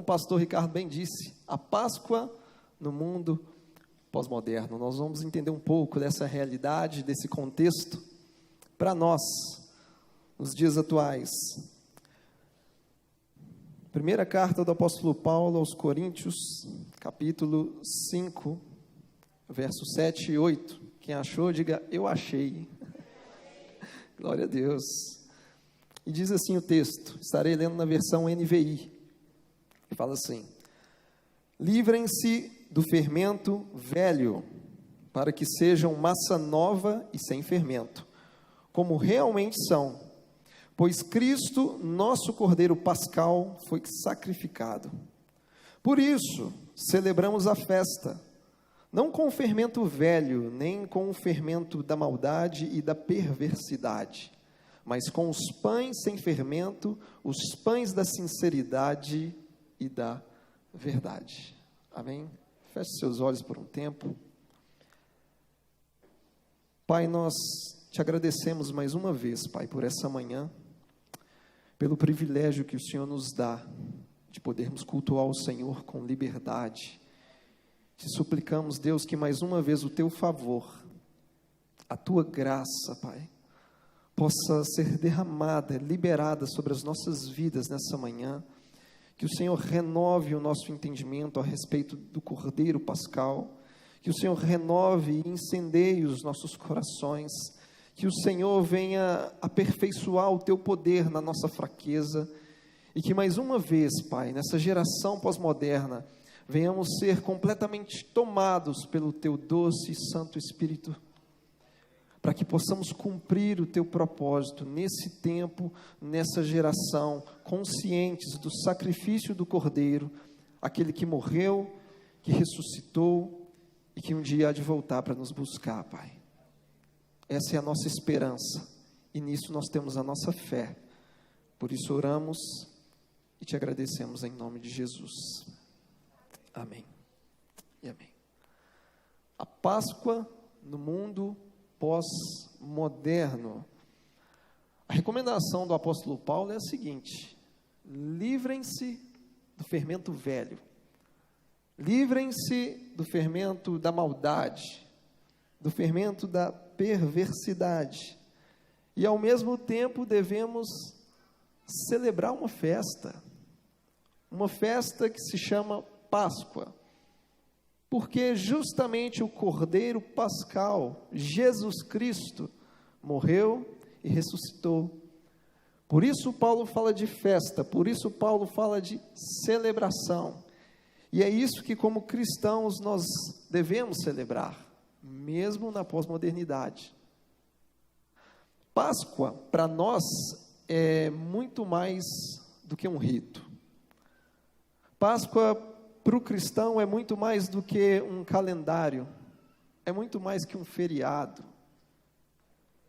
O pastor Ricardo bem disse, a Páscoa no mundo pós-moderno. Nós vamos entender um pouco dessa realidade, desse contexto, para nós, nos dias atuais. Primeira carta do apóstolo Paulo aos Coríntios, capítulo 5, versos 7 e 8. Quem achou, diga, eu achei. Glória a Deus. E diz assim o texto, estarei lendo na versão NVI. Fala assim: livrem-se do fermento velho, para que sejam massa nova e sem fermento, como realmente são, pois Cristo, nosso Cordeiro Pascal, foi sacrificado. Por isso, celebramos a festa, não com o fermento velho, nem com o fermento da maldade e da perversidade, mas com os pães sem fermento, os pães da sinceridade e da verdade. Amém? Feche seus olhos por um tempo. Pai, nós te agradecemos mais uma vez, Pai, por essa manhã, pelo privilégio que o Senhor nos dá de podermos cultuar o Senhor com liberdade. Te suplicamos, Deus, que mais uma vez o teu favor, a tua graça, Pai, possa ser derramada, liberada sobre as nossas vidas nessa manhã. Que o Senhor renove o nosso entendimento a respeito do Cordeiro Pascal, que o Senhor renove e incendeie os nossos corações, que o Senhor venha aperfeiçoar o teu poder na nossa fraqueza, e que mais uma vez, Pai, nessa geração pós-moderna, venhamos ser completamente tomados pelo teu doce e santo Espírito, para que possamos cumprir o teu propósito nesse tempo, nessa geração, conscientes do sacrifício do Cordeiro, aquele que morreu, que ressuscitou e que um dia há de voltar para nos buscar, Pai. Essa é a nossa esperança e nisso nós temos a nossa fé. Por isso oramos e te agradecemos em nome de Jesus. Amém e amém. A Páscoa no mundo pós-moderno. A recomendação do apóstolo Paulo é a seguinte: livrem-se do fermento velho, livrem-se do fermento da maldade, do fermento da perversidade, e ao mesmo tempo devemos celebrar uma festa que se chama Páscoa, porque justamente o Cordeiro Pascal, Jesus Cristo, morreu e ressuscitou. Por isso Paulo fala de festa, por isso Paulo fala de celebração. E é isso que como cristãos nós devemos celebrar, mesmo na pós-modernidade. Páscoa, para nós, é muito mais do que um rito. Páscoa, para o cristão, é muito mais do que um calendário, é muito mais que um feriado.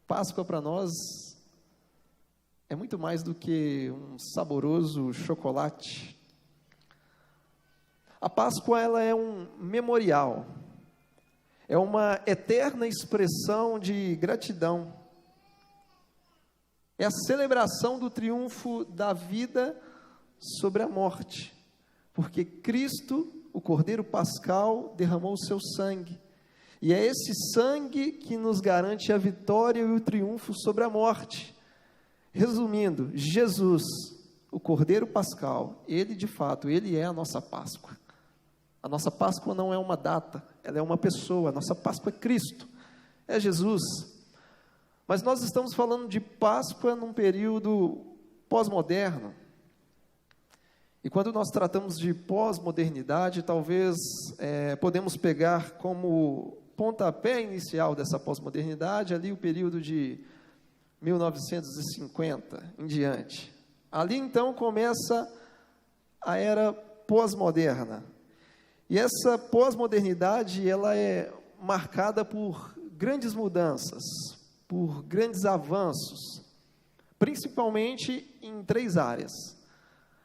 Páscoa para nós é muito mais do que um saboroso chocolate. A Páscoa, ela é um memorial, é uma eterna expressão de gratidão, é a celebração do triunfo da vida sobre a morte, porque Cristo, o Cordeiro Pascal, derramou o seu sangue, e é esse sangue que nos garante a vitória e o triunfo sobre a morte. Resumindo, Jesus, o Cordeiro Pascal, ele de fato, ele é a nossa Páscoa. A nossa Páscoa não é uma data, ela é uma pessoa, a nossa Páscoa é Cristo, é Jesus. Mas nós estamos falando de Páscoa num período pós-moderno. E quando nós tratamos de pós-modernidade, talvez podemos pegar como pontapé inicial dessa pós-modernidade ali o período de 1950 em diante. Ali então começa a era pós-moderna. E essa pós-modernidade, ela é marcada por grandes mudanças, por grandes avanços, principalmente em 3 áreas.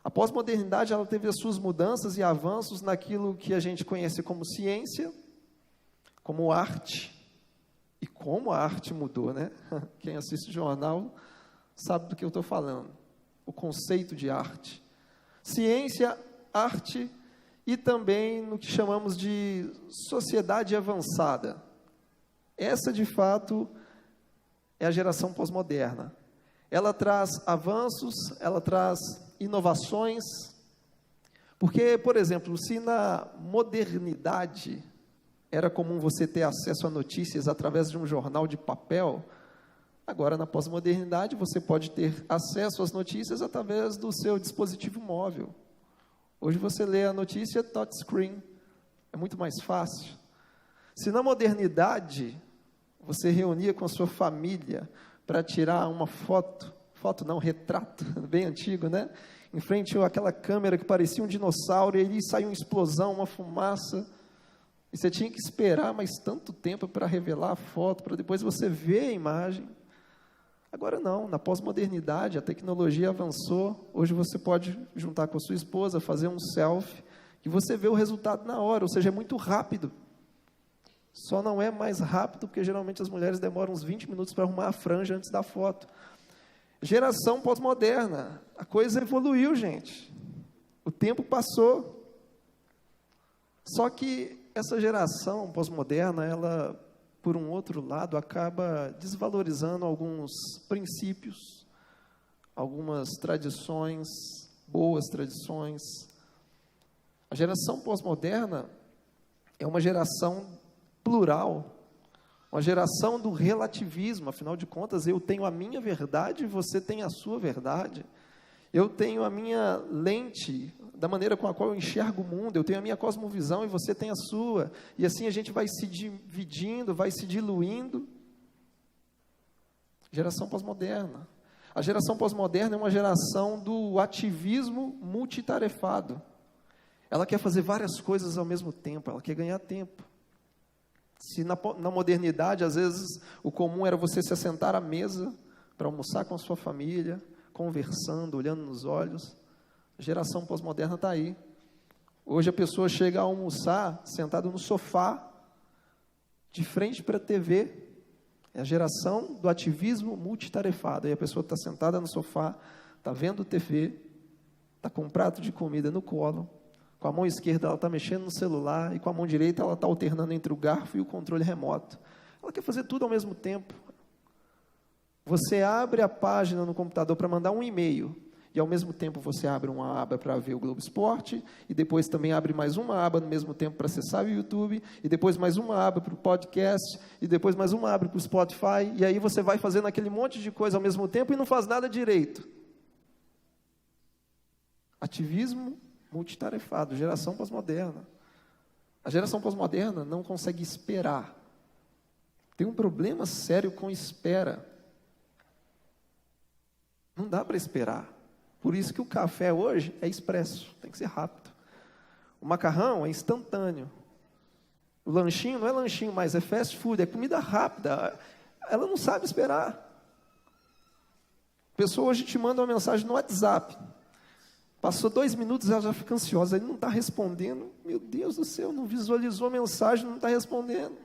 A pós-modernidade, ela teve as suas mudanças e avanços naquilo que a gente conhece como ciência, como arte, e como a arte mudou, né? Quem assiste jornal sabe do que eu estou falando, o conceito de arte. Ciência, arte e também no que chamamos de sociedade avançada. Essa, de fato, é a geração pós-moderna. Ela traz avanços, ela traz inovações, porque, por exemplo, se na modernidade era comum você ter acesso a notícias através de um jornal de papel, agora na pós-modernidade você pode ter acesso às notícias através do seu dispositivo móvel. Hoje você lê a notícia touchscreen, é muito mais fácil. Se na modernidade você reunia com a sua família para tirar uma foto não, retrato, bem antigo, né? Em frente àquela câmera que parecia um dinossauro, e aí saiu uma explosão, uma fumaça, e você tinha que esperar mais tanto tempo para revelar a foto, para depois você ver a imagem. Agora não, na pós-modernidade, a tecnologia avançou, hoje você pode juntar com a sua esposa, fazer um selfie, e você vê o resultado na hora, ou seja, é muito rápido. Só não é mais rápido, porque geralmente as mulheres demoram uns 20 minutos para arrumar a franja antes da foto. Geração pós-moderna, a coisa evoluiu, gente. O tempo passou. Só que essa geração pós-moderna, ela, por um outro lado, acaba desvalorizando alguns princípios, algumas tradições, boas tradições. A geração pós-moderna é uma geração plural, uma geração do relativismo. Afinal de contas, eu tenho a minha verdade e você tem a sua verdade. Eu tenho a minha lente, da maneira com a qual eu enxergo o mundo, eu tenho a minha cosmovisão e você tem a sua. E assim a gente vai se dividindo, vai se diluindo. Geração pós-moderna. A geração pós-moderna é uma geração do ativismo multitarefado. Ela quer fazer várias coisas ao mesmo tempo, ela quer ganhar tempo. Se na modernidade, às vezes, o comum era você se assentar à mesa para almoçar com a sua família, conversando, olhando nos olhos, a geração pós-moderna está aí. Hoje a pessoa chega a almoçar sentado no sofá, de frente para a TV. É a geração do ativismo multitarefado. Aí a pessoa está sentada no sofá, está vendo TV, está com um prato de comida no colo, com a mão esquerda ela está mexendo no celular, e com a mão direita ela está alternando entre o garfo e o controle remoto. Ela quer fazer tudo ao mesmo tempo. Você abre a página no computador para mandar um e-mail, e ao mesmo tempo você abre uma aba para ver o Globo Esporte, e depois também abre mais uma aba no mesmo tempo para acessar o YouTube, e depois mais uma aba para o podcast, e depois mais uma aba para o Spotify, e aí você vai fazendo aquele monte de coisa ao mesmo tempo e não faz nada direito. Ativismo multitarefado, geração pós-moderna. A geração pós-moderna não consegue esperar. Tem um problema sério com espera. Não dá para esperar. Por isso que o café hoje é expresso, tem que ser rápido. O macarrão é instantâneo. O lanchinho não é lanchinho mais, é fast food, é comida rápida. Ela não sabe esperar. A pessoa hoje te manda uma mensagem no WhatsApp. Passou 2 minutos, ela já fica ansiosa, ele não está respondendo. Meu Deus do céu, não visualizou a mensagem, não está respondendo.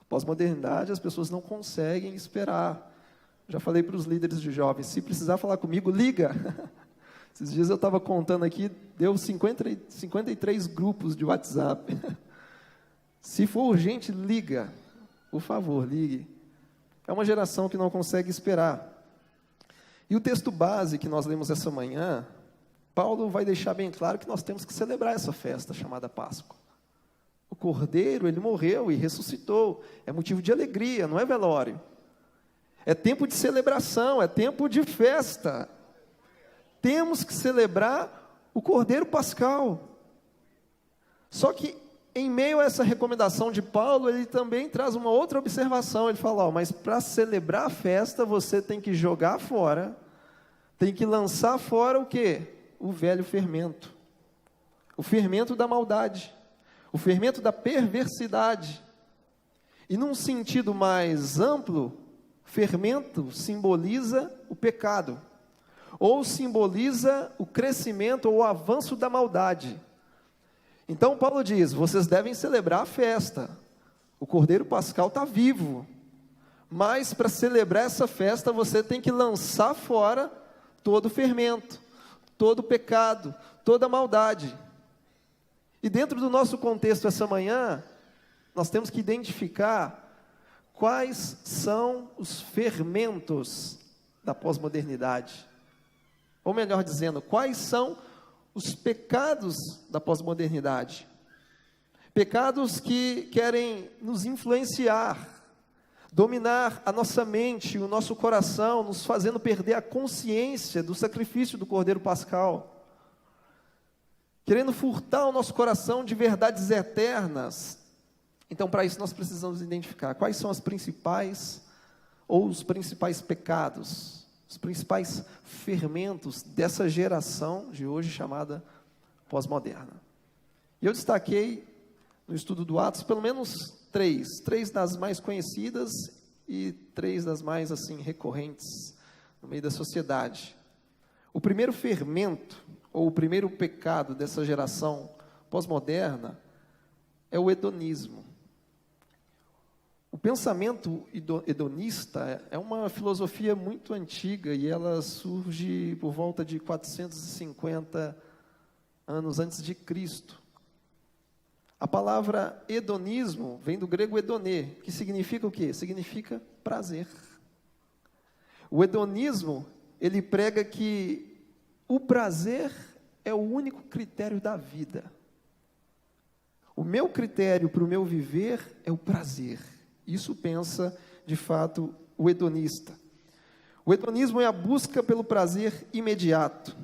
Pós-modernidade, as pessoas não conseguem esperar. Já falei para os líderes de jovens, se precisar falar comigo, liga. Esses dias eu estava contando aqui, deu 53 grupos de WhatsApp. Se for urgente, liga. Por favor, ligue. É uma geração que não consegue esperar. E o texto base que nós lemos essa manhã, Paulo vai deixar bem claro que nós temos que celebrar essa festa chamada Páscoa. O Cordeiro, ele morreu e ressuscitou. É motivo de alegria, não é velório. É tempo de celebração, é tempo de festa. Temos que celebrar o Cordeiro Pascal. Só que, em meio a essa recomendação de Paulo, ele também traz uma outra observação. Ele fala, mas para celebrar a festa, você tem que jogar fora, tem que lançar fora o quê? O velho fermento. O fermento da maldade. O fermento da perversidade. E num sentido mais amplo, fermento simboliza o pecado, ou simboliza o crescimento ou o avanço da maldade. Então Paulo diz, vocês devem celebrar a festa, o Cordeiro Pascal está vivo, mas para celebrar essa festa você tem que lançar fora todo o fermento, todo pecado, toda maldade. E dentro do nosso contexto essa manhã, nós temos que identificar quais são os fermentos da pós-modernidade. Ou melhor dizendo, quais são os pecados da pós-modernidade? Pecados que querem nos influenciar, dominar a nossa mente, o nosso coração, nos fazendo perder a consciência do sacrifício do Cordeiro Pascal, querendo furtar o nosso coração de verdades eternas. Então, para isso, nós precisamos identificar quais são as principais, ou os principais pecados, os principais fermentos dessa geração de hoje chamada pós-moderna. E eu destaquei no estudo do Atos pelo menos três das mais conhecidas e três das mais assim recorrentes no meio da sociedade. O primeiro fermento, ou o primeiro pecado dessa geração pós-moderna é o hedonismo. O pensamento hedonista é uma filosofia muito antiga e ela surge por volta de 450 anos antes de Cristo. A palavra hedonismo vem do grego hedonê, que significa o quê? Significa prazer. O hedonismo, ele prega que o prazer é o único critério da vida. O meu critério para o meu viver é o prazer. Isso pensa, de fato, o hedonista. O hedonismo é a busca pelo prazer imediato.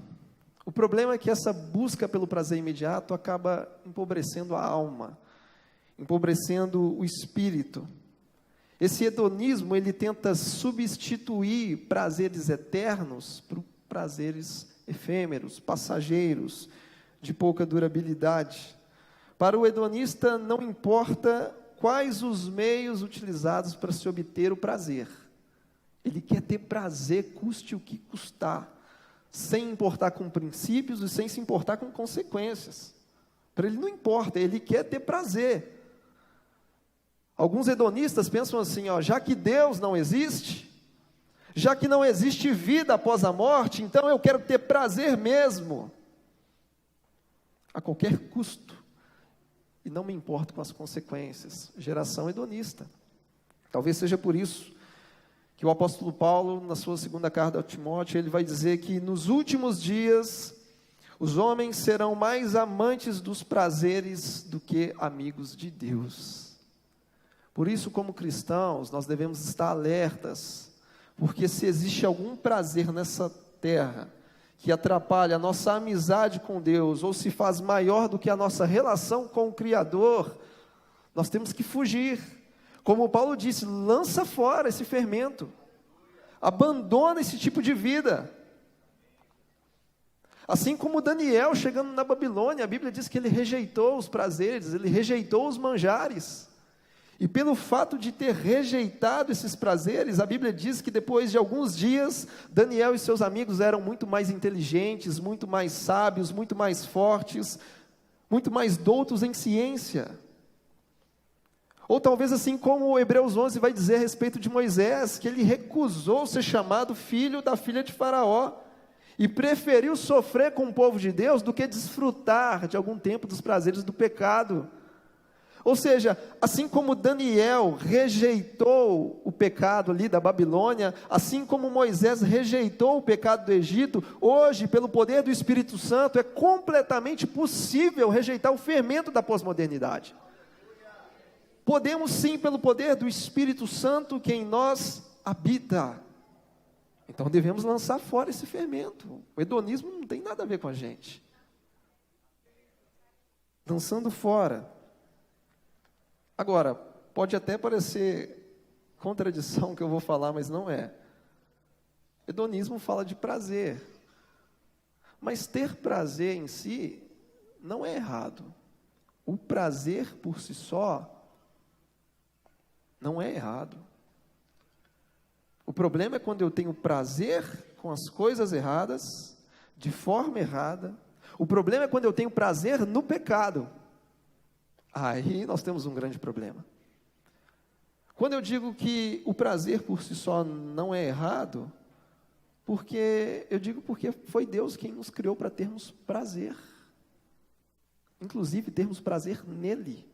O problema é que essa busca pelo prazer imediato acaba empobrecendo a alma, empobrecendo o espírito. Esse hedonismo, ele tenta substituir prazeres eternos por prazeres efêmeros, passageiros, de pouca durabilidade. Para o hedonista, não importa quais os meios utilizados para se obter o prazer. Ele quer ter prazer, custe o que custar, sem importar com princípios e sem se importar com consequências. Para ele não importa, ele quer ter prazer. Alguns hedonistas pensam assim, já que Deus não existe, já que não existe vida após a morte, então eu quero ter prazer mesmo, a qualquer custo, e não me importo com as consequências. Geração hedonista. Talvez seja por isso que o apóstolo Paulo, na sua segunda carta a Timóteo, ele vai dizer que nos últimos dias, os homens serão mais amantes dos prazeres do que amigos de Deus. Por isso, como cristãos, nós devemos estar alertas, porque se existe algum prazer nessa terra, que atrapalha a nossa amizade com Deus, ou se faz maior do que a nossa relação com o Criador, nós temos que fugir. Como Paulo disse, lança fora esse fermento, abandona esse tipo de vida. Assim como Daniel, chegando na Babilônia, a Bíblia diz que ele rejeitou os prazeres, ele rejeitou os manjares, e pelo fato de ter rejeitado esses prazeres, a Bíblia diz que depois de alguns dias, Daniel e seus amigos eram muito mais inteligentes, muito mais sábios, muito mais fortes, muito mais doutos em ciência. Ou talvez assim como o Hebreus 11 vai dizer a respeito de Moisés, que ele recusou ser chamado filho da filha de Faraó, e preferiu sofrer com o povo de Deus do que desfrutar de algum tempo dos prazeres do pecado. Ou seja, assim como Daniel rejeitou o pecado ali da Babilônia, assim como Moisés rejeitou o pecado do Egito, hoje, pelo poder do Espírito Santo, é completamente possível rejeitar o fermento da pós-modernidade. Podemos sim, pelo poder do Espírito Santo que em nós habita. Então devemos lançar fora esse fermento. O hedonismo não tem nada a ver com a gente. Lançando fora. Agora, pode até parecer contradição que eu vou falar, mas não é. Hedonismo fala de prazer. Mas ter prazer em si não é errado. O prazer por si só não é errado. O problema é quando eu tenho prazer com as coisas erradas, de forma errada. O problema é quando eu tenho prazer no pecado. Aí nós temos um grande problema. Quando eu digo que o prazer por si só não é errado, Porque foi Deus quem nos criou para termos prazer. Inclusive, termos prazer nele.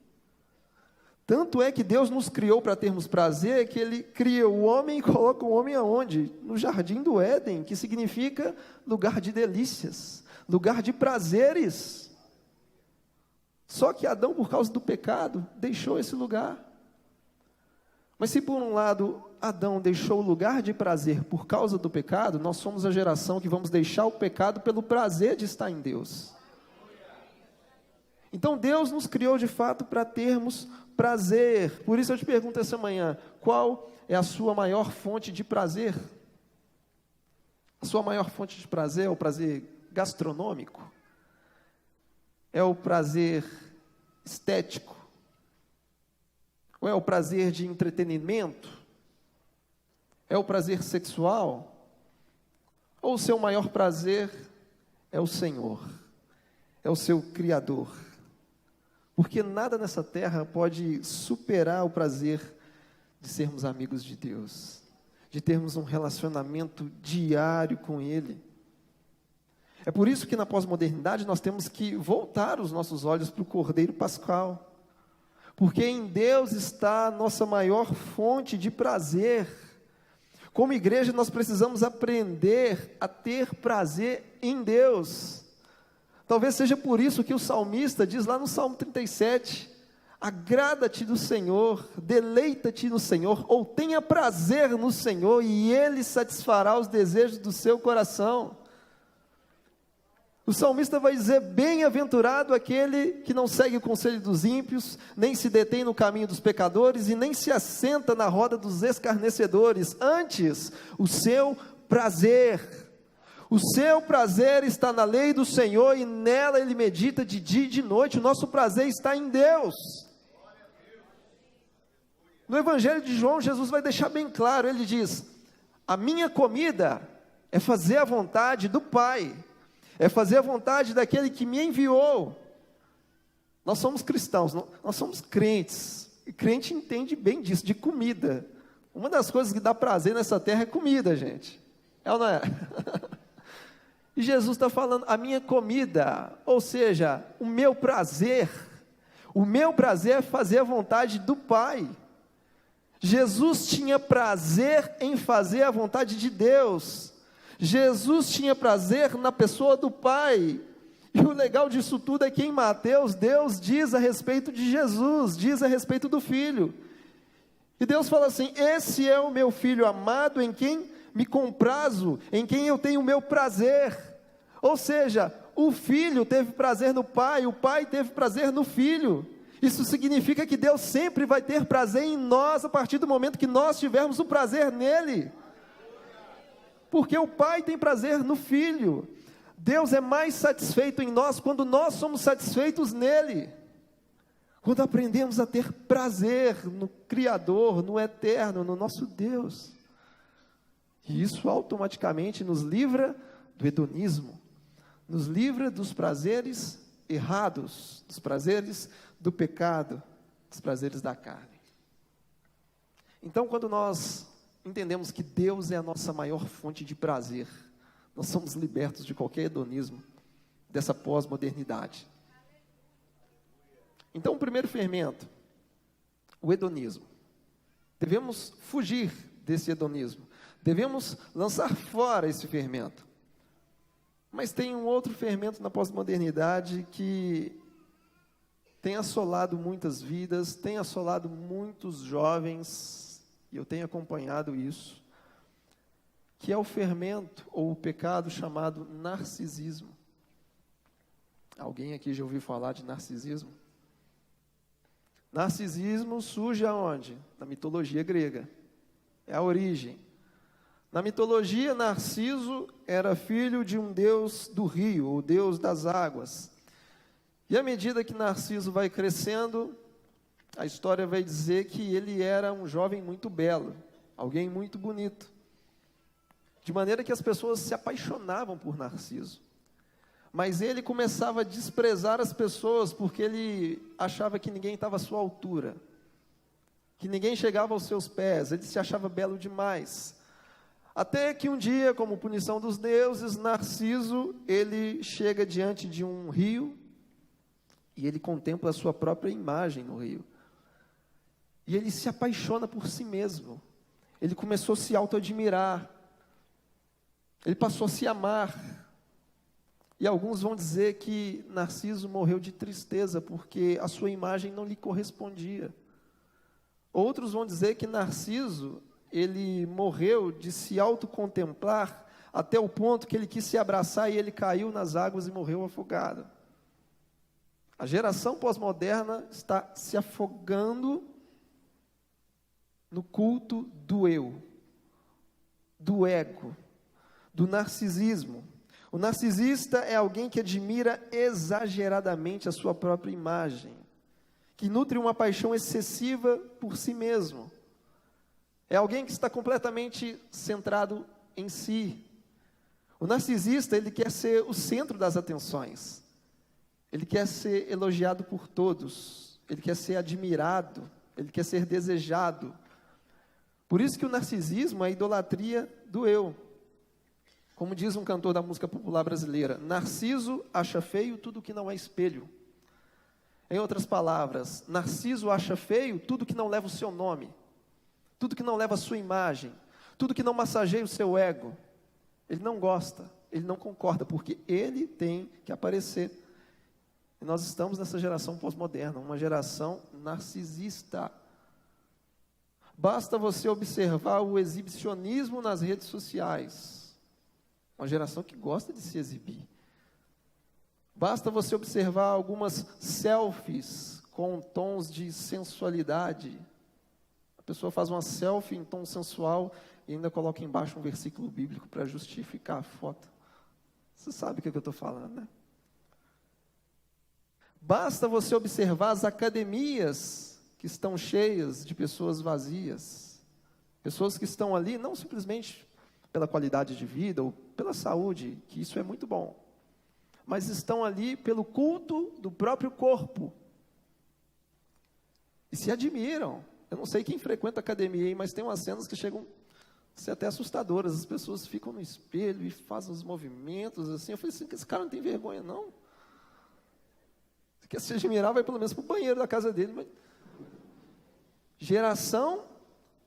Tanto é que Deus nos criou para termos prazer, que Ele cria o homem e coloca o homem aonde? No jardim do Éden, que significa lugar de delícias, lugar de prazeres. Só que Adão, por causa do pecado, deixou esse lugar. Mas se por um lado Adão deixou o lugar de prazer por causa do pecado, nós somos a geração que vamos deixar o pecado pelo prazer de estar em Deus. Então Deus nos criou de fato para termos prazer. Por isso eu te pergunto essa manhã, qual é a sua maior fonte de prazer? A sua maior fonte de prazer é o prazer gastronômico? É o prazer estético? Ou é o prazer de entretenimento? É o prazer sexual? Ou o seu maior prazer é o Senhor? É o seu Criador? Porque nada nessa terra pode superar o prazer de sermos amigos de Deus, de termos um relacionamento diário com Ele. É por isso que na pós-modernidade nós temos que voltar os nossos olhos para o Cordeiro Pascal, porque em Deus está a nossa maior fonte de prazer. Como igreja nós precisamos aprender a ter prazer em Deus. Talvez seja por isso que o salmista diz lá no Salmo 37, agrada-te do Senhor, deleita-te no Senhor, ou tenha prazer no Senhor, e Ele satisfará os desejos do seu coração. O salmista vai dizer, bem-aventurado aquele que não segue o conselho dos ímpios, nem se detém no caminho dos pecadores, e nem se assenta na roda dos escarnecedores, antes o seu prazer está na lei do Senhor, e nela Ele medita de dia e de noite. O nosso prazer está em Deus. No Evangelho de João, Jesus vai deixar bem claro, Ele diz, a minha comida é fazer a vontade do Pai, é fazer a vontade daquele que me enviou. Nós somos cristãos, nós somos crentes, e crente entende bem disso, de comida. Uma das coisas que dá prazer nessa terra é comida, gente, é ou não é? E Jesus está falando, a minha comida, ou seja, o meu prazer é fazer a vontade do Pai. Jesus tinha prazer em fazer a vontade de Deus. Jesus tinha prazer na pessoa do Pai. E o legal disso tudo é que em Mateus, Deus diz a respeito de Jesus, diz a respeito do Filho. E Deus fala assim, esse é o meu Filho amado, em quem me comprazo, em quem eu tenho o meu prazer. Ou seja, o Filho teve prazer no Pai, o Pai teve prazer no Filho. Isso significa que Deus sempre vai ter prazer em nós, a partir do momento que nós tivermos o prazer nele. Porque o Pai tem prazer no Filho. Deus é mais satisfeito em nós quando nós somos satisfeitos nele. Quando aprendemos a ter prazer no Criador, no Eterno, no nosso Deus. E isso automaticamente nos livra do hedonismo, nos livra dos prazeres errados, dos prazeres do pecado, dos prazeres da carne. Então, quando nós entendemos que Deus é a nossa maior fonte de prazer, nós somos libertos de qualquer hedonismo, dessa pós-modernidade. Então, o primeiro fermento, o hedonismo. Devemos fugir desse hedonismo. Devemos lançar fora esse fermento. Mas tem um outro fermento na pós-modernidade que tem assolado muitas vidas, tem assolado muitos jovens, e eu tenho acompanhado isso, que é o fermento ou o pecado chamado narcisismo. Alguém aqui já ouviu falar de narcisismo? Narcisismo surge aonde? Na mitologia grega. É a origem. Na mitologia, Narciso era filho de um deus do rio, o deus das águas. E à medida que Narciso vai crescendo, a história vai dizer que ele era um jovem muito belo, alguém muito bonito. De maneira que as pessoas se apaixonavam por Narciso. Mas ele começava a desprezar as pessoas, porque ele achava que ninguém estava à sua altura, que ninguém chegava aos seus pés, ele se achava belo demais. Até que um dia, como punição dos deuses, Narciso, ele chega diante de um rio, e ele contempla a sua própria imagem no rio. E ele se apaixona por si mesmo. Ele começou a se auto-admirar. Ele passou a se amar. E alguns vão dizer que Narciso morreu de tristeza, porque a sua imagem não lhe correspondia. Outros vão dizer que Narciso, ele morreu de se autocontemplar até o ponto que ele quis se abraçar e ele caiu nas águas e morreu afogado. A geração pós-moderna está se afogando no culto do eu, do ego, do narcisismo. O narcisista é alguém que admira exageradamente a sua própria imagem, que nutre uma paixão excessiva por si mesmo. É alguém que está completamente centrado em si. O narcisista, ele quer ser o centro das atenções. Ele quer ser elogiado por todos. Ele quer ser admirado. Ele quer ser desejado. Por isso que o narcisismo é a idolatria do eu. Como diz um cantor da música popular brasileira, Narciso acha feio tudo que não é espelho. Em outras palavras, Narciso acha feio tudo que não leva o seu nome, tudo que não leva a sua imagem, tudo que não massageia o seu ego. Ele não gosta, ele não concorda, porque ele tem que aparecer. E nós estamos nessa geração pós-moderna, uma geração narcisista. Basta você observar o exibicionismo nas redes sociais. Uma geração que gosta de se exibir. Basta você observar algumas selfies com tons de sensualidade. A pessoa faz uma selfie em tom sensual e ainda coloca embaixo um versículo bíblico para justificar a foto. Você sabe o que eu estou falando, né? Basta você observar as academias que estão cheias de pessoas vazias. Pessoas que estão ali não simplesmente pela qualidade de vida ou pela saúde, que isso é muito bom, mas estão ali pelo culto do próprio corpo. E se admiram. Eu não sei quem frequenta academia, mas tem umas cenas que chegam a ser até assustadoras. As pessoas ficam no espelho e fazem os movimentos assim. Eu falei assim, esse cara não tem vergonha, não? Se quer se admirar, vai pelo menos para o banheiro da casa dele. Mas... Geração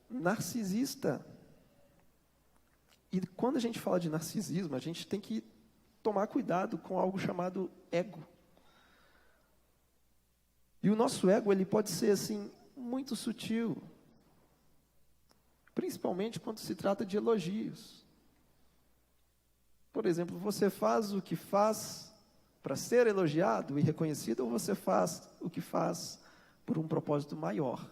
narcisista. E quando a gente fala de narcisismo, a gente tem que tomar cuidado com algo chamado ego. E o nosso ego, ele pode ser assim, muito sutil. Principalmente quando se trata de elogios. Por exemplo, você faz o que faz para ser elogiado e reconhecido, ou você faz o que faz por um propósito maior?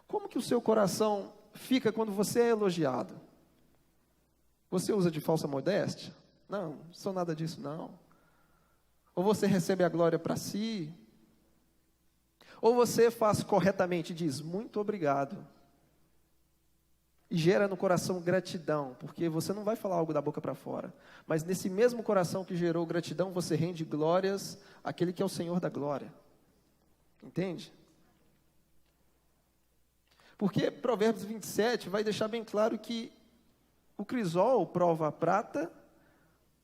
Como que o seu coração fica quando você é elogiado? Você usa de falsa modéstia? Não sou nada disso, não. Ou você recebe a glória para si? Ou você faz corretamente e diz, muito obrigado. E gera no coração gratidão, porque você não vai falar algo da boca para fora. Mas nesse mesmo coração que gerou gratidão, você rende glórias àquele que é o Senhor da glória. Entende? Porque Provérbios 27 vai deixar bem claro que o crisol prova a prata,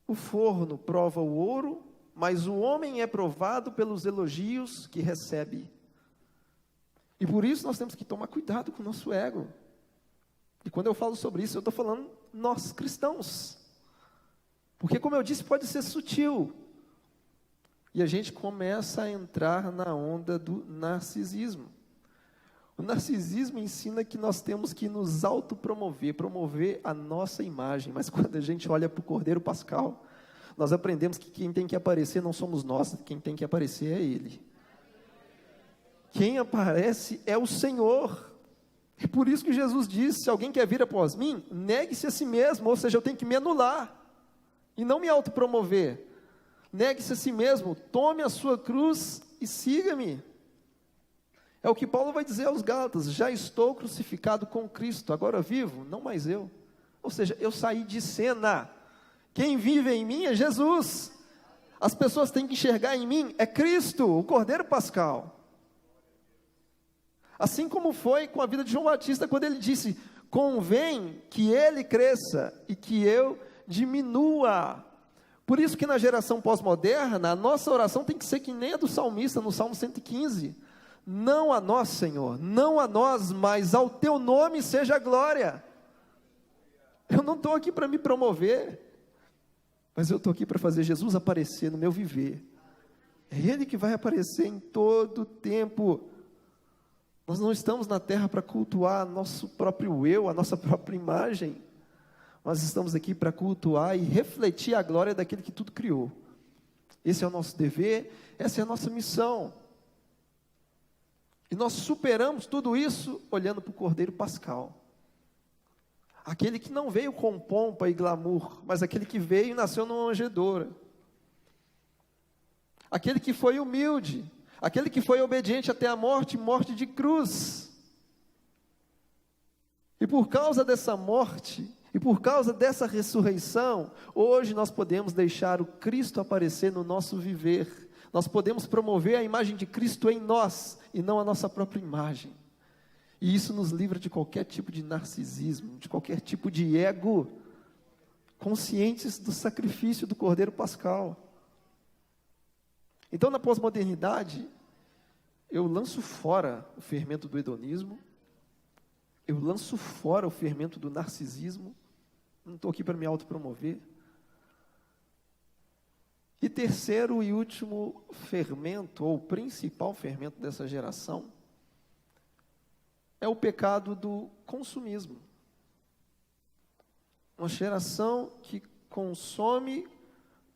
o forno prova o ouro, mas o homem é provado pelos elogios que recebe. E por isso nós temos que tomar cuidado com o nosso ego. E quando eu falo sobre isso, eu estou falando nós cristãos. Porque, como eu disse, pode ser sutil. E a gente começa a entrar na onda do narcisismo. O narcisismo ensina que nós temos que nos autopromover, promover a nossa imagem. Mas quando a gente olha para o Cordeiro Pascal, nós aprendemos que quem tem que aparecer não somos nós, quem tem que aparecer é Ele. Quem aparece é o Senhor. É por isso que Jesus disse, se alguém quer vir após mim, negue-se a si mesmo, ou seja, eu tenho que me anular, e não me autopromover. Negue-se a si mesmo, tome a sua cruz e siga-me. É o que Paulo vai dizer aos Gálatas, já estou crucificado com Cristo, agora vivo, não mais eu. Ou seja, eu saí de cena. Quem vive em mim é Jesus. As pessoas têm que enxergar em mim, é Cristo, o Cordeiro Pascal. Assim como foi com a vida de João Batista, quando ele disse, convém que ele cresça e que eu diminua. Por isso que na geração pós-moderna, a nossa oração tem que ser que nem a do salmista, no Salmo 115. Não a nós, Senhor, não a nós, mas ao teu nome seja a glória. Eu não estou aqui para me promover, mas eu estou aqui para fazer Jesus aparecer no meu viver. É Ele que vai aparecer em todo o tempo. Nós não estamos na terra para cultuar nosso próprio eu, a nossa própria imagem. Nós estamos aqui para cultuar e refletir a glória daquele que tudo criou. Esse é o nosso dever, essa é a nossa missão. E nós superamos tudo isso olhando para o Cordeiro Pascal. Aquele que não veio com pompa e glamour, mas aquele que veio e nasceu numa manjedoura. Aquele que foi humilde, aquele que foi obediente até a morte, morte de cruz. E por causa dessa morte, e por causa dessa ressurreição, hoje nós podemos deixar o Cristo aparecer no nosso viver. Nós podemos promover a imagem de Cristo em nós, e não a nossa própria imagem. E isso nos livra de qualquer tipo de narcisismo, de qualquer tipo de ego, conscientes do sacrifício do Cordeiro Pascal. Então, na pós-modernidade, eu lanço fora o fermento do hedonismo, eu lanço fora o fermento do narcisismo, não estou aqui para me autopromover. E terceiro e último fermento, ou principal fermento dessa geração, é o pecado do consumismo. Uma geração que consome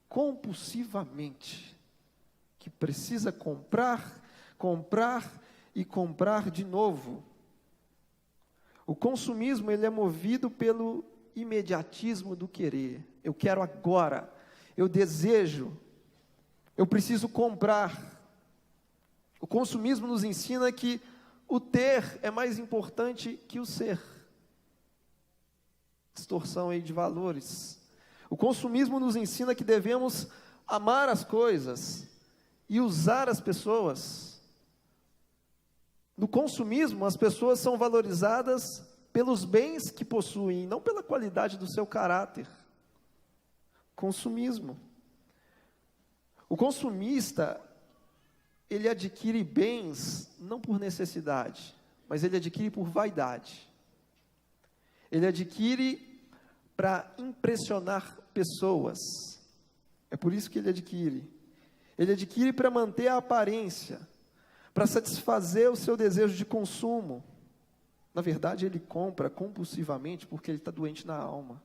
compulsivamente, que precisa comprar e comprar de novo. O consumismo, ele é movido pelo imediatismo do querer. Eu quero agora, eu desejo, eu preciso comprar. O consumismo nos ensina que o ter é mais importante que o ser. Distorção aí de valores. O consumismo nos ensina que devemos amar as coisas e usar as pessoas. No consumismo, as pessoas são valorizadas pelos bens que possuem, não pela qualidade do seu caráter. Consumismo. O consumista, ele adquire bens não por necessidade, mas ele adquire por vaidade. Ele adquire para impressionar pessoas. É por isso que ele adquire. Ele adquire para manter a aparência, para satisfazer o seu desejo de consumo. Na verdade, ele compra compulsivamente porque ele está doente na alma.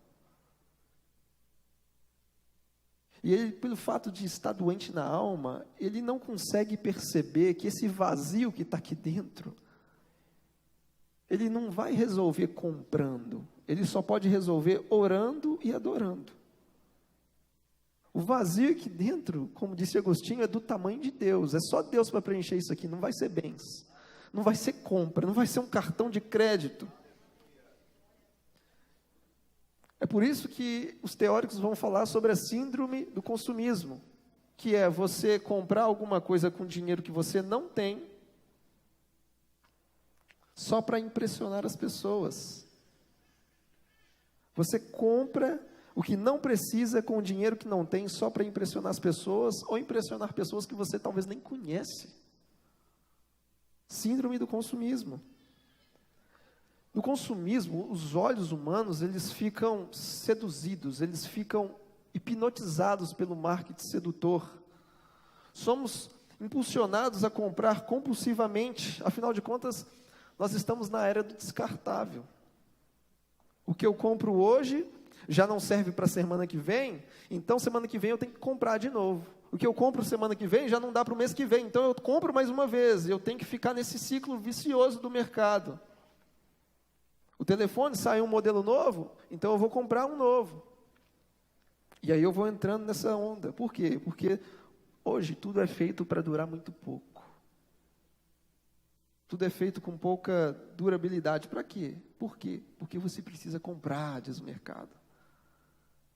E ele, pelo fato de estar doente na alma, ele não consegue perceber que esse vazio que está aqui dentro, ele não vai resolver comprando, ele só pode resolver orando e adorando. O vazio aqui dentro, como disse Agostinho, é do tamanho de Deus, é só Deus para preencher isso aqui, não vai ser bens, não vai ser compra, não vai ser um cartão de crédito. É por isso que os teóricos vão falar sobre a síndrome do consumismo, que é você comprar alguma coisa com dinheiro que você não tem, só para impressionar as pessoas. Você compra o que não precisa com o dinheiro que não tem, só para impressionar as pessoas, ou impressionar pessoas que você talvez nem conhece. Síndrome do consumismo. No consumismo, os olhos humanos, eles ficam seduzidos, eles ficam hipnotizados pelo marketing sedutor. Somos impulsionados a comprar compulsivamente, afinal de contas, nós estamos na era do descartável. O que eu compro hoje já não serve para a semana que vem, então semana que vem eu tenho que comprar de novo. O que eu compro semana que vem já não dá para o mês que vem, então eu compro mais uma vez, eu tenho que ficar nesse ciclo vicioso do mercado. O telefone sai um modelo novo, então eu vou comprar um novo. E aí eu vou entrando nessa onda. Por quê? Porque hoje tudo é feito para durar muito pouco. Tudo é feito com pouca durabilidade. Para quê? Por quê? Porque você precisa comprar, diz o mercado.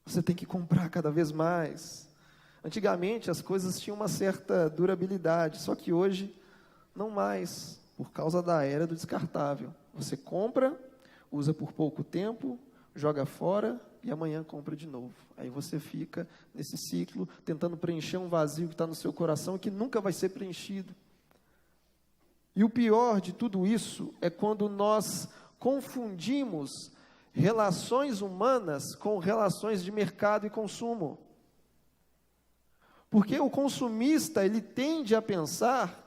Você tem que comprar cada vez mais. Antigamente as coisas tinham uma certa durabilidade, só que hoje não mais, por causa da era do descartável. Você compra, usa por pouco tempo, joga fora e amanhã compra de novo. Aí você fica nesse ciclo, tentando preencher um vazio que está no seu coração e que nunca vai ser preenchido. E o pior de tudo isso é quando nós confundimos relações humanas com relações de mercado e consumo. Porque o consumista, ele tende a pensar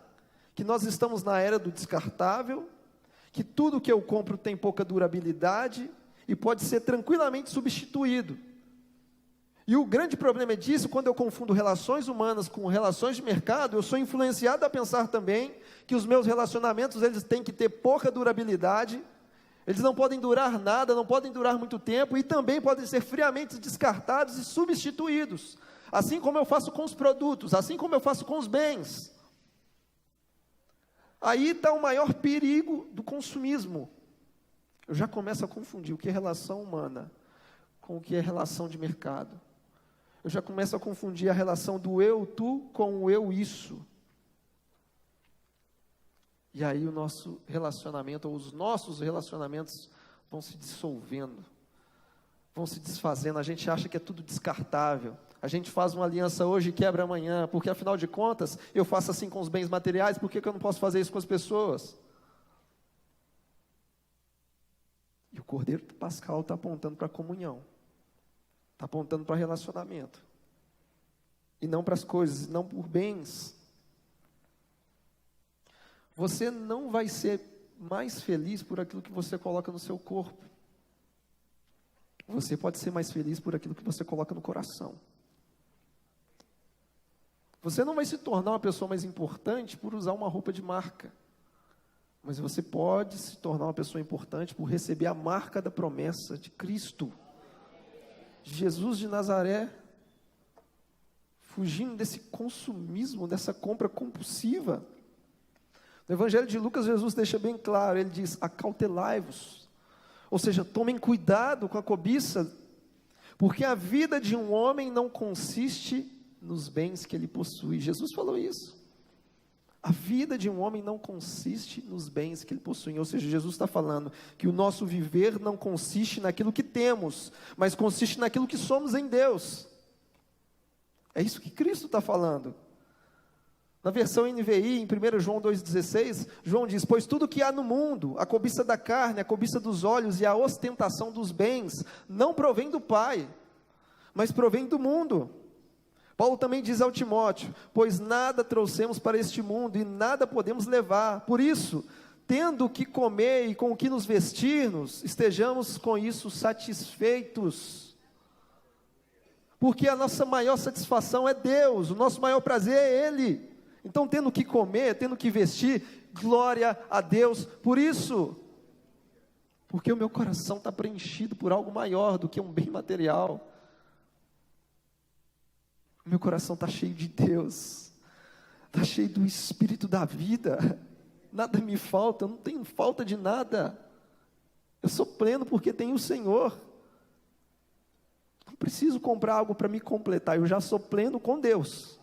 que nós estamos na era do descartável, que tudo que eu compro tem pouca durabilidade e pode ser tranquilamente substituído. E o grande problema disso, quando eu confundo relações humanas com relações de mercado, eu sou influenciado a pensar também que os meus relacionamentos, eles têm que ter pouca durabilidade, eles não podem durar nada, não podem durar muito tempo, e também podem ser friamente descartados e substituídos, assim como eu faço com os produtos, assim como eu faço com os bens. Aí está o maior perigo do consumismo. Eu já começo a confundir o que é relação humana com o que é relação de mercado. Eu já começo a confundir a relação do eu, tu, com o eu, isso. E aí o nosso relacionamento, ou os nossos relacionamentos vão se dissolvendo, vão se desfazendo. A gente acha que é tudo descartável. A gente faz uma aliança hoje e quebra amanhã, porque afinal de contas, eu faço assim com os bens materiais, por que eu não posso fazer isso com as pessoas? E o Cordeiro Pascal está apontando para a comunhão, está apontando para relacionamento, e não para as coisas, não por bens. Você não vai ser mais feliz por aquilo que você coloca no seu corpo. Você pode ser mais feliz por aquilo que você coloca no coração. Você não vai se tornar uma pessoa mais importante por usar uma roupa de marca. Mas você pode se tornar uma pessoa importante por receber a marca da promessa de Cristo. Jesus de Nazaré, fugindo desse consumismo, dessa compra compulsiva. No Evangelho de Lucas, Jesus deixa bem claro, ele diz, acautelai-vos. Ou seja, tomem cuidado com a cobiça, porque a vida de um homem não consiste nos bens que ele possui. Jesus falou isso. A vida de um homem não consiste nos bens que ele possui. Ou seja, Jesus está falando que o nosso viver não consiste naquilo que temos, mas consiste naquilo que somos em Deus. É isso que Cristo está falando. Na versão NVI, em 1 João 2,16, João diz, pois tudo que há no mundo, a cobiça da carne, a cobiça dos olhos e a ostentação dos bens, não provém do Pai, mas provém do mundo. Paulo também diz ao Timóteo, pois nada trouxemos para este mundo e nada podemos levar, por isso, tendo o que comer e com o que nos vestirmos, estejamos com isso satisfeitos. Porque a nossa maior satisfação é Deus, o nosso maior prazer é Ele. Então, tendo o que comer, tendo o que vestir, glória a Deus por isso. Porque o meu coração está preenchido por algo maior do que um bem material. O meu coração está cheio de Deus, está cheio do Espírito da vida. Nada me falta, eu não tenho falta de nada. Eu sou pleno porque tenho o Senhor. Não preciso comprar algo para me completar, eu já sou pleno com Deus.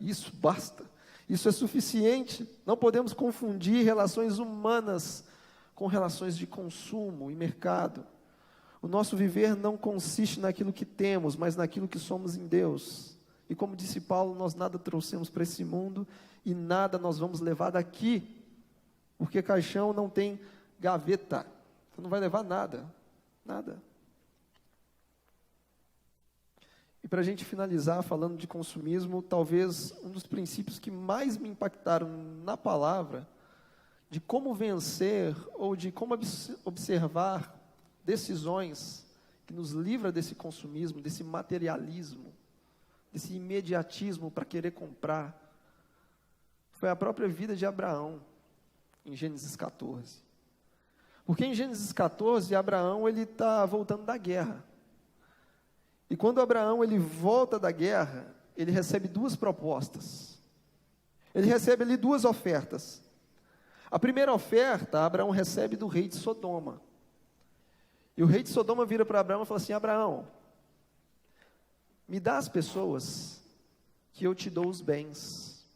Isso basta. Isso é suficiente. Não podemos confundir relações humanas com relações de consumo e mercado. O nosso viver não consiste naquilo que temos, mas naquilo que somos em Deus. E como disse Paulo, nós nada trouxemos para esse mundo e nada nós vamos levar daqui, porque caixão não tem gaveta. Você não vai levar nada, nada. E para a gente finalizar falando de consumismo, talvez um dos princípios que mais me impactaram na palavra, de como vencer ou de como observar decisões que nos livra desse consumismo, desse materialismo, desse imediatismo para querer comprar, foi a própria vida de Abraão, em Gênesis 14. Porque em Gênesis 14, Abraão ele está voltando da guerra. E quando Abraão ele volta da guerra, ele recebe duas propostas. Ele recebe ali duas ofertas. A primeira oferta, Abraão recebe do rei de Sodoma. E o rei de Sodoma vira para Abraão e fala assim, Abraão, me dá as pessoas que eu te dou os bens.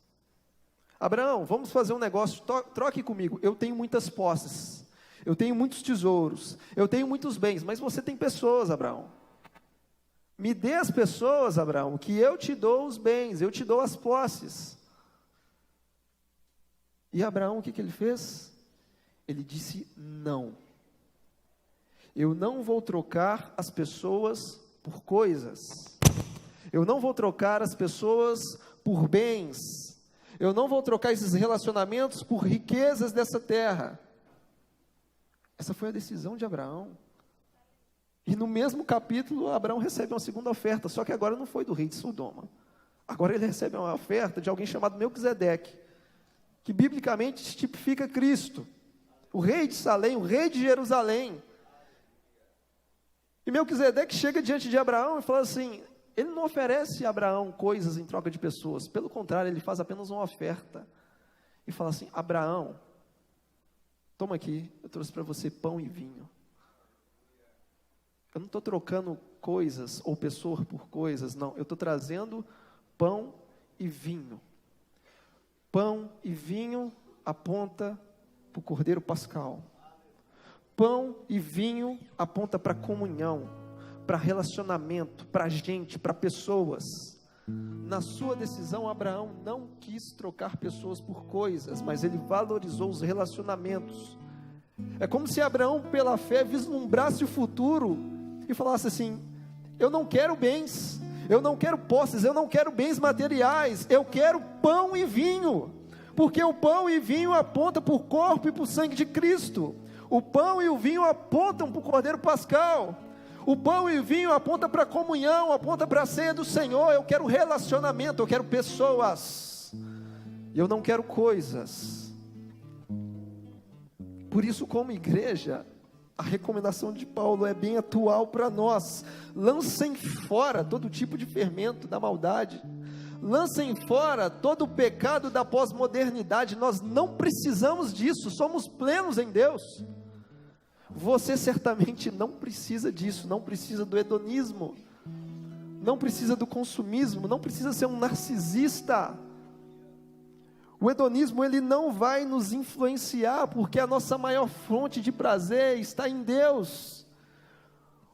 Abraão, vamos fazer um negócio, troque comigo, eu tenho muitas posses. eu tenho muitos tesouros, eu tenho muitos bens, mas você tem pessoas, Abraão. Me dê as pessoas, Abraão, que eu te dou os bens, eu te dou as posses. E Abraão, o que ele fez? Ele disse não. Eu não vou trocar as pessoas por coisas. Eu não vou trocar as pessoas por bens. Eu não vou trocar esses relacionamentos por riquezas dessa terra. Essa foi a decisão de Abraão. E no mesmo capítulo, Abraão recebe uma segunda oferta, só que agora não foi do rei de Sodoma. Agora ele recebe uma oferta de alguém chamado Melquisedeque, que biblicamente tipifica Cristo, o rei de Salém, o rei de Jerusalém. E Melquisedeque chega diante de Abraão e fala assim, ele não oferece a Abraão coisas em troca de pessoas, pelo contrário, ele faz apenas uma oferta, e fala assim, Abraão, toma aqui, eu trouxe para você pão e vinho. Eu não estou trocando coisas ou pessoas por coisas, não, eu estou trazendo pão e vinho. Pão e vinho aponta para o Cordeiro Pascal. Pão e vinho aponta para comunhão, para relacionamento, para gente, para pessoas. Na sua decisão, Abraão não quis trocar pessoas por coisas, mas ele valorizou os relacionamentos. É como se Abraão, pela fé, vislumbrasse o futuro e falasse assim, eu não quero bens, eu não quero posses, eu não quero bens materiais, eu quero pão e vinho, porque o pão e vinho apontam para o corpo e para o sangue de Cristo. O pão e o vinho apontam para o Cordeiro Pascal. O pão e o vinho apontam para a comunhão, apontam para a ceia do Senhor. Eu quero relacionamento, eu quero pessoas, eu não quero coisas. Por isso, como igreja, a recomendação de Paulo é bem atual para nós. Lancem fora todo tipo de fermento da maldade. Lancem fora todo o pecado da pós-modernidade. Nós não precisamos disso, somos plenos em Deus. Você certamente não precisa disso, não precisa do hedonismo, não precisa do consumismo, não precisa ser um narcisista. O hedonismo, ele não vai nos influenciar, porque a nossa maior fonte de prazer está em Deus.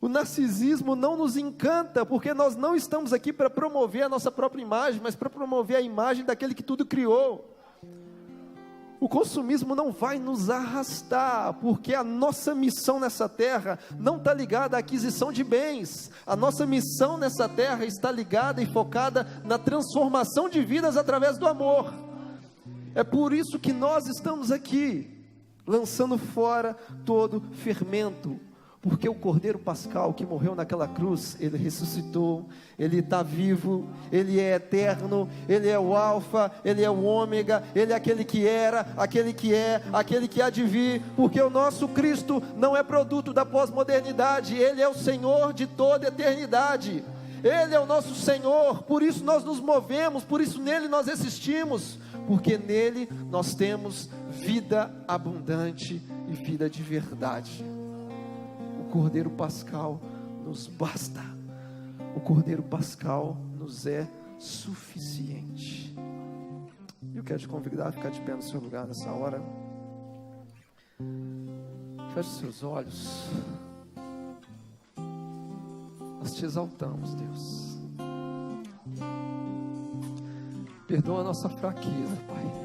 O narcisismo não nos encanta, porque nós não estamos aqui para promover a nossa própria imagem, mas para promover a imagem daquele que tudo criou. O consumismo não vai nos arrastar, porque a nossa missão nessa terra não está ligada à aquisição de bens. A nossa missão nessa terra está ligada e focada na transformação de vidas através do amor. É por isso que nós estamos aqui, lançando fora todo fermento, porque o Cordeiro Pascal que morreu naquela cruz, ele ressuscitou, ele está vivo, ele é eterno, ele é o alfa, ele é o ômega, ele é aquele que era, aquele que é, aquele que há de vir, porque o nosso Cristo não é produto da pós-modernidade, ele é o Senhor de toda a eternidade, ele é o nosso Senhor, por isso nós nos movemos, por isso nele nós existimos, porque nele nós temos vida abundante e vida de verdade. O Cordeiro Pascal nos basta, o Cordeiro Pascal nos é suficiente. Eu quero te convidar a ficar de pé no seu lugar nessa hora. Feche seus olhos. Nós te exaltamos, Deus. Perdoa a nossa fraqueza, Pai.